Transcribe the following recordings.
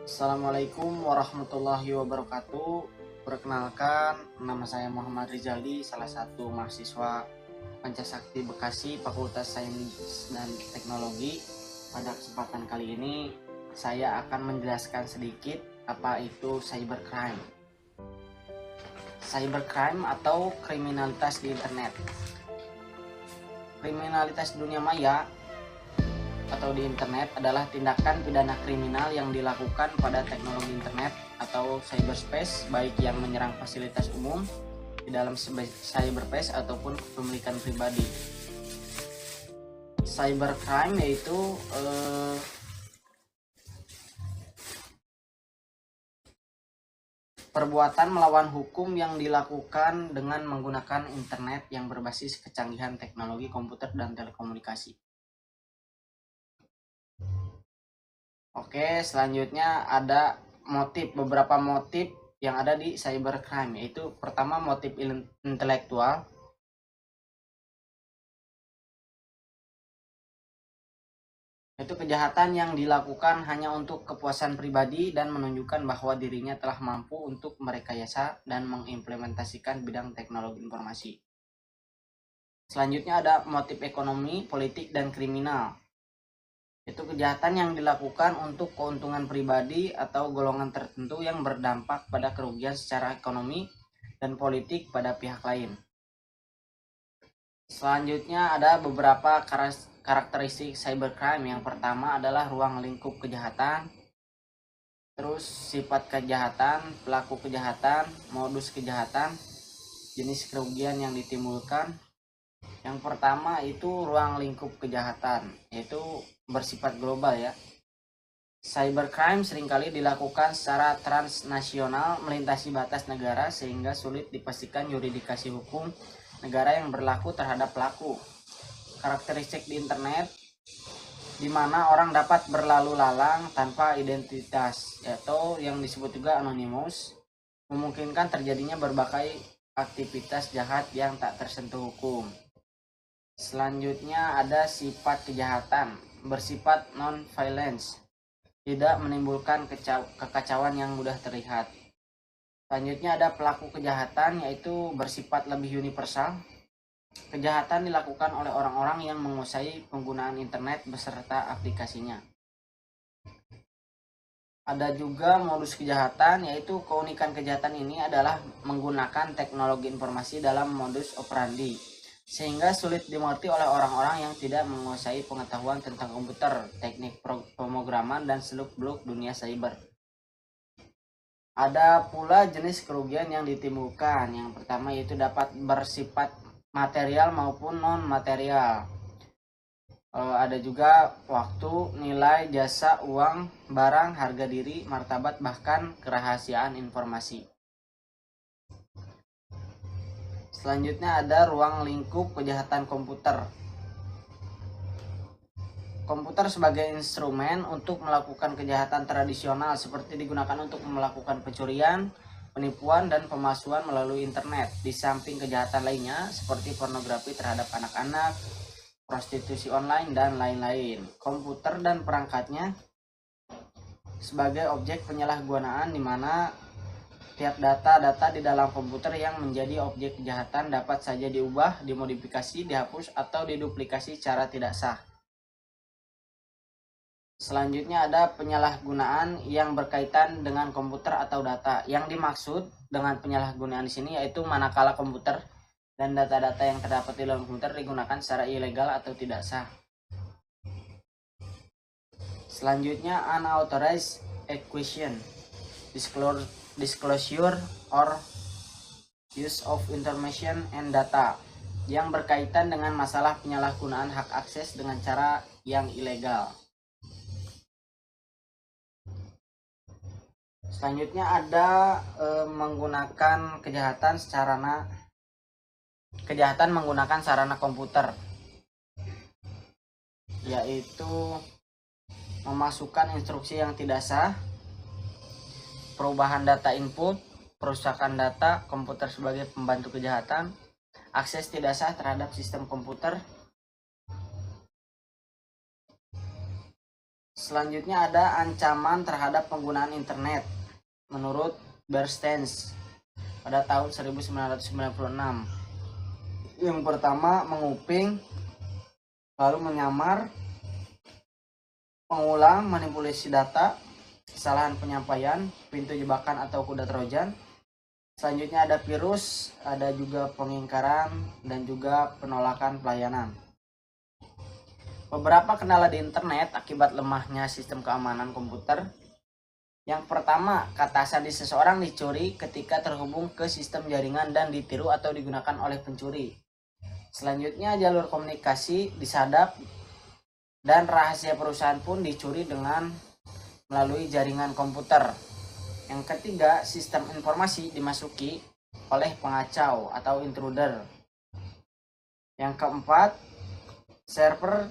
Assalamualaikum warahmatullahi wabarakatuh. Perkenalkan, nama saya Muhammad Rizaldi, salah satu mahasiswa Pancasakti Bekasi, Fakultas Sains dan Teknologi. Pada kesempatan kali ini, saya akan menjelaskan sedikit apa itu cybercrime. Cybercrime atau kriminalitas di internet. Kriminalitas dunia maya atau di internet adalah tindakan pidana kriminal yang dilakukan pada teknologi internet atau cyberspace, baik yang menyerang fasilitas umum di dalam cyberspace ataupun kepemilikan pribadi. Cybercrime yaitu perbuatan melawan hukum yang dilakukan dengan menggunakan internet yang berbasis kecanggihan teknologi komputer dan telekomunikasi. Oke, selanjutnya ada beberapa motif yang ada di cybercrime, yaitu pertama motif intelektual. Itu kejahatan yang dilakukan hanya untuk kepuasan pribadi dan menunjukkan bahwa dirinya telah mampu untuk merekayasa dan mengimplementasikan bidang teknologi informasi. Selanjutnya ada motif ekonomi, politik, dan kriminal. Itu kejahatan yang dilakukan untuk keuntungan pribadi atau golongan tertentu yang berdampak pada kerugian secara ekonomi dan politik pada pihak lain. Selanjutnya ada beberapa karakteristik cybercrime. Yang pertama adalah ruang lingkup kejahatan, terus sifat kejahatan, pelaku kejahatan, modus kejahatan, jenis kerugian yang ditimbulkan. Yang pertama itu ruang lingkup kejahatan, yaitu bersifat global ya. Cybercrime seringkali dilakukan secara transnasional melintasi batas negara sehingga sulit dipastikan yurisdiksi hukum negara yang berlaku terhadap pelaku. Karakteristik di internet di mana orang dapat berlalu lalang tanpa identitas atau yang disebut juga anonymous, memungkinkan terjadinya berbagai aktivitas jahat yang tak tersentuh hukum. Selanjutnya ada sifat kejahatan bersifat non-violence, tidak menimbulkan kekacauan yang mudah terlihat. Selanjutnya ada pelaku kejahatan, yaitu bersifat lebih universal. Kejahatan dilakukan oleh orang-orang yang menguasai penggunaan internet beserta aplikasinya. Ada juga modus kejahatan, yaitu keunikan kejahatan ini adalah menggunakan teknologi informasi dalam modus operandi, sehingga sulit dimengerti oleh orang-orang yang tidak menguasai pengetahuan tentang komputer, teknik pemrograman, dan seluk-beluk dunia cyber. Ada pula jenis kerugian yang ditimbulkan. Yang pertama yaitu dapat bersifat material maupun non-material. Ada juga waktu, nilai, jasa, uang, barang, harga diri, martabat, bahkan kerahasiaan informasi. Selanjutnya ada ruang lingkup kejahatan komputer. Komputer sebagai instrumen untuk melakukan kejahatan tradisional seperti digunakan untuk melakukan pencurian, penipuan, dan pemalsuan melalui internet. Di samping kejahatan lainnya seperti pornografi terhadap anak-anak, prostitusi online, dan lain-lain. Komputer dan perangkatnya sebagai objek penyalahgunaan di mana tiap data-data di dalam komputer yang menjadi objek kejahatan dapat saja diubah, dimodifikasi, dihapus, atau diduplikasi secara tidak sah. Selanjutnya ada penyalahgunaan yang berkaitan dengan komputer atau data. Yang dimaksud dengan penyalahgunaan di sini yaitu manakala komputer dan data-data yang terdapat di dalam komputer digunakan secara ilegal atau tidak sah. Selanjutnya unauthorized acquisition, disclosure or use of information and data, yang berkaitan dengan masalah penyalahgunaan hak akses dengan cara yang ilegal. Selanjutnya ada menggunakan kejahatan menggunakan sarana komputer, yaitu memasukkan instruksi yang tidak sah, perubahan data input, perusakan data komputer sebagai pembantu kejahatan, akses tidak sah terhadap sistem komputer. Selanjutnya ada ancaman terhadap penggunaan internet menurut Bernstein pada tahun 1996. Yang pertama, menguping, lalu menyamar, pengulang, manipulasi data, kesalahan penyampaian, pintu jebakan atau kuda trojan. Selanjutnya ada virus, ada juga pengingkaran, dan juga penolakan pelayanan. Beberapa kendala di internet akibat lemahnya sistem keamanan komputer. Yang pertama, kata sandi seseorang dicuri ketika terhubung ke sistem jaringan dan ditiru atau digunakan oleh pencuri. Selanjutnya, jalur komunikasi disadap dan rahasia perusahaan pun dicuri dengan melalui jaringan komputer. Yang ketiga, sistem informasi dimasuki oleh pengacau atau intruder. Yang keempat, server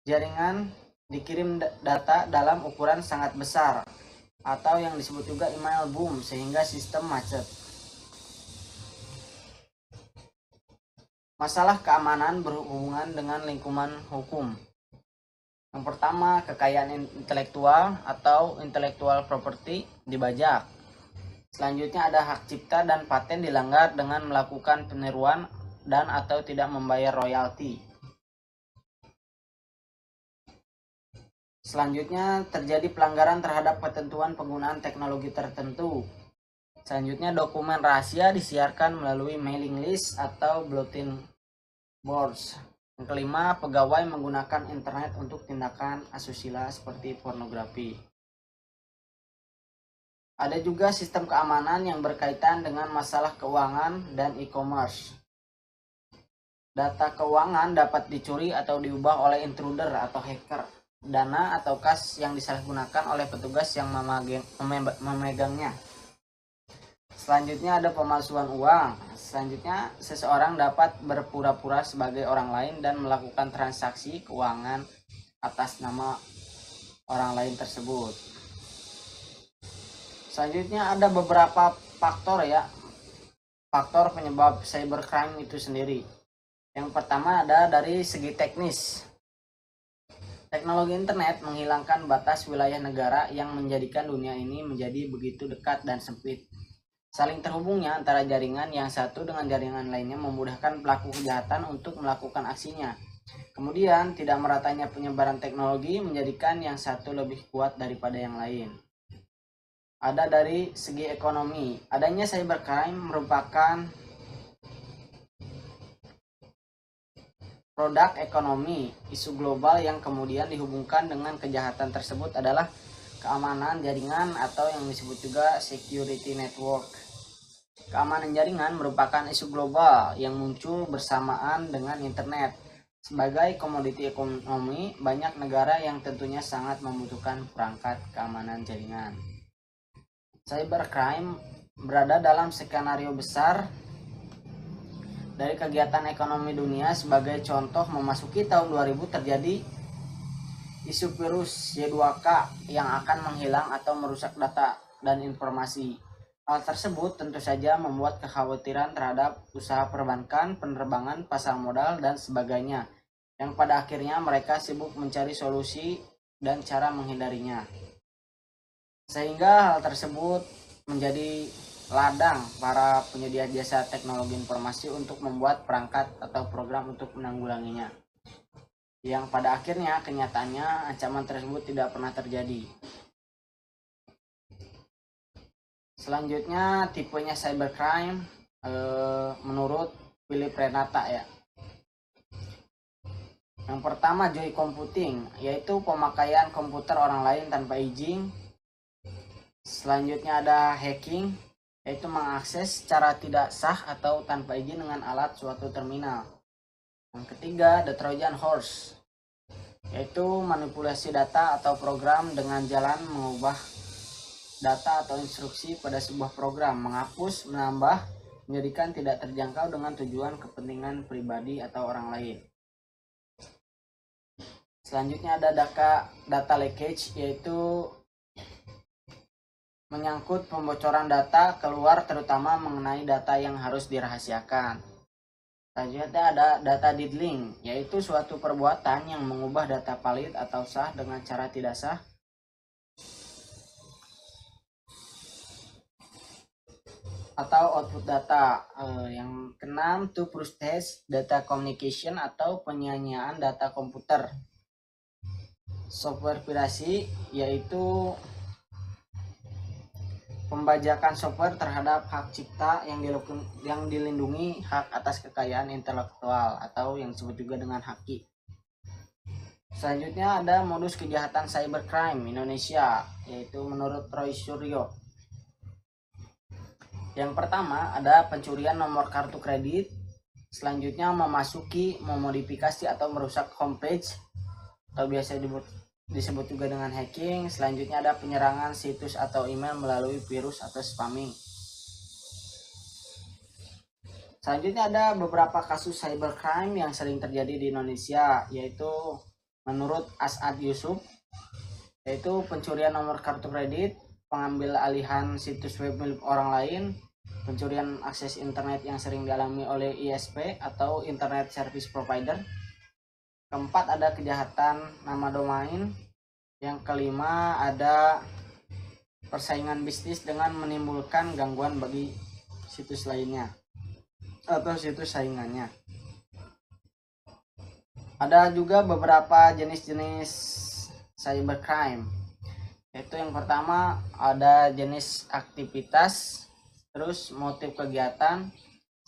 jaringan dikirim data dalam ukuran sangat besar atau yang disebut juga email boom sehingga sistem macet. Masalah keamanan berhubungan dengan lingkungan hukum. Yang pertama, kekayaan intelektual atau intellectual property dibajak. Selanjutnya ada hak cipta dan paten dilanggar dengan melakukan peniruan dan atau tidak membayar royalti. Selanjutnya terjadi pelanggaran terhadap ketentuan penggunaan teknologi tertentu. Selanjutnya dokumen rahasia disiarkan melalui mailing list atau bulletin boards. Yang kelima, pegawai menggunakan internet untuk tindakan asusila seperti pornografi. Ada juga sistem keamanan yang berkaitan dengan masalah keuangan dan e-commerce. Data keuangan dapat dicuri atau diubah oleh intruder atau hacker. Dana atau kas yang disalahgunakan oleh petugas yang memegangnya. Selanjutnya ada pemalsuan uang. Selanjutnya, seseorang dapat berpura-pura sebagai orang lain dan melakukan transaksi keuangan atas nama orang lain tersebut. Selanjutnya ada beberapa faktor faktor penyebab cybercrime itu sendiri. Yang pertama ada dari segi teknis. Teknologi internet menghilangkan batas wilayah negara yang menjadikan dunia ini menjadi begitu dekat dan sempit. Saling terhubungnya antara jaringan yang satu dengan jaringan lainnya memudahkan pelaku kejahatan untuk melakukan aksinya. Kemudian, tidak meratanya penyebaran teknologi menjadikan yang satu lebih kuat daripada yang lain. Ada dari segi ekonomi. Adanya cybercrime merupakan produk ekonomi. Isu global yang kemudian dihubungkan dengan kejahatan tersebut adalah keamanan jaringan atau yang disebut juga security network. Keamanan jaringan merupakan isu global yang muncul bersamaan dengan internet. Sebagai komoditi ekonomi, banyak negara yang tentunya sangat membutuhkan perangkat keamanan jaringan. Cybercrime berada dalam skenario besar dari kegiatan ekonomi dunia. Sebagai contoh, memasuki tahun 2000 terjadi isu virus Y2K yang akan menghilang atau merusak data dan informasi. Hal tersebut tentu saja membuat kekhawatiran terhadap usaha perbankan, penerbangan, pasar modal, dan sebagainya, yang pada akhirnya mereka sibuk mencari solusi dan cara menghindarinya. Sehingga hal tersebut menjadi ladang para penyedia jasa teknologi informasi untuk membuat perangkat atau program untuk menanggulanginya, yang pada akhirnya kenyataannya ancaman tersebut tidak pernah terjadi. Selanjutnya tipenya cybercrime menurut Philip Renata ya. Yang pertama, joy computing, yaitu pemakaian komputer orang lain tanpa izin. Selanjutnya ada hacking, yaitu mengakses secara tidak sah atau tanpa izin dengan alat suatu terminal. Yang ketiga, the Trojan horse, yaitu manipulasi data atau program dengan jalan mengubah data atau instruksi pada sebuah program, menghapus, menambah, menjadikan tidak terjangkau dengan tujuan kepentingan pribadi atau orang lain. Selanjutnya ada data leakage, yaitu menyangkut pembocoran data keluar terutama mengenai data yang harus dirahasiakan. Selanjutnya ada data diddling, yaitu suatu perbuatan yang mengubah data valid atau sah dengan cara tidak sah. Atau output data. Yang keenam, to process data communication atau penyanyian data komputer. Software pirasi, yaitu pembajakan software terhadap hak cipta yang dilindungi hak atas kekayaan intelektual atau yang disebut juga dengan haki. Selanjutnya ada modus kejahatan cybercrime Indonesia, yaitu menurut Roy Suryo. Yang pertama ada pencurian nomor kartu kredit. Selanjutnya memasuki, memodifikasi atau merusak homepage atau biasa disebut juga dengan hacking. Selanjutnya ada penyerangan situs atau email melalui virus atau spamming. Selanjutnya ada beberapa kasus cybercrime yang sering terjadi di Indonesia, yaitu menurut As'ad Yusuf, yaitu pencurian nomor kartu kredit, pengambil alihan situs web milik orang lain, pencurian akses internet yang sering dialami oleh ISP atau Internet Service Provider. Keempat ada kejahatan nama domain. Yang kelima ada persaingan bisnis dengan menimbulkan gangguan bagi situs lainnya atau situs saingannya. Ada juga beberapa jenis-jenis cybercrime, yaitu yang pertama ada jenis aktivitas, terus motif kegiatan,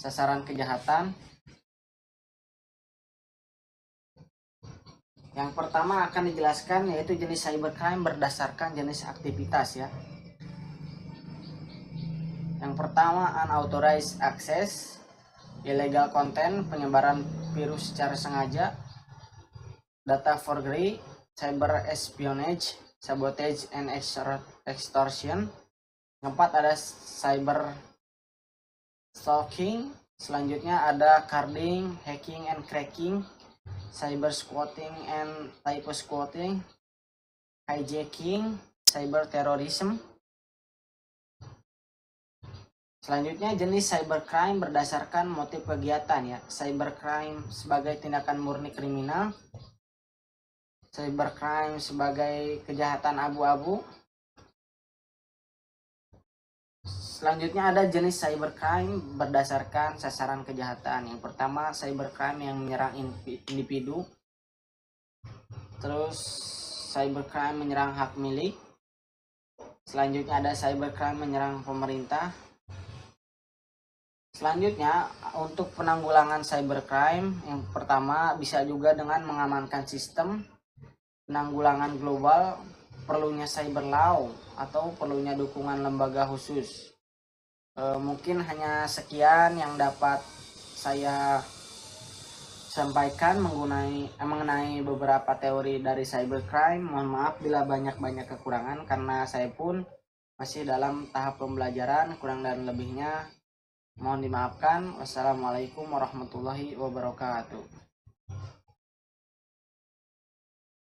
sasaran kejahatan. Yang pertama akan dijelaskan yaitu jenis cybercrime berdasarkan jenis aktivitas ya. Yang pertama unauthorized access, illegal content, penyebaran virus secara sengaja, data forgery, cyber espionage, sabotage and extortion. Keempat ada cyber stalking. Selanjutnya ada carding, hacking and cracking, cyber squatting and typo squatting, hijacking, cyber terrorism. Selanjutnya jenis cybercrime berdasarkan motif kegiatan ya. Cybercrime sebagai tindakan murni kriminal, cybercrime sebagai kejahatan abu-abu. Selanjutnya ada jenis cybercrime berdasarkan sasaran kejahatan. Yang pertama cybercrime yang menyerang individu. Terus cybercrime menyerang hak milik. Selanjutnya ada cybercrime menyerang pemerintah. Selanjutnya untuk penanggulangan cybercrime, yang pertama bisa juga dengan mengamankan sistem. Penanggulangan global, perlunya cyber law atau perlunya dukungan lembaga khusus. Mungkin hanya sekian yang dapat saya sampaikan mengenai beberapa teori dari cybercrime. Mohon maaf bila banyak kekurangan karena saya pun masih dalam tahap pembelajaran, kurang dan lebihnya mohon dimaafkan. Wassalamualaikum warahmatullahi wabarakatuh.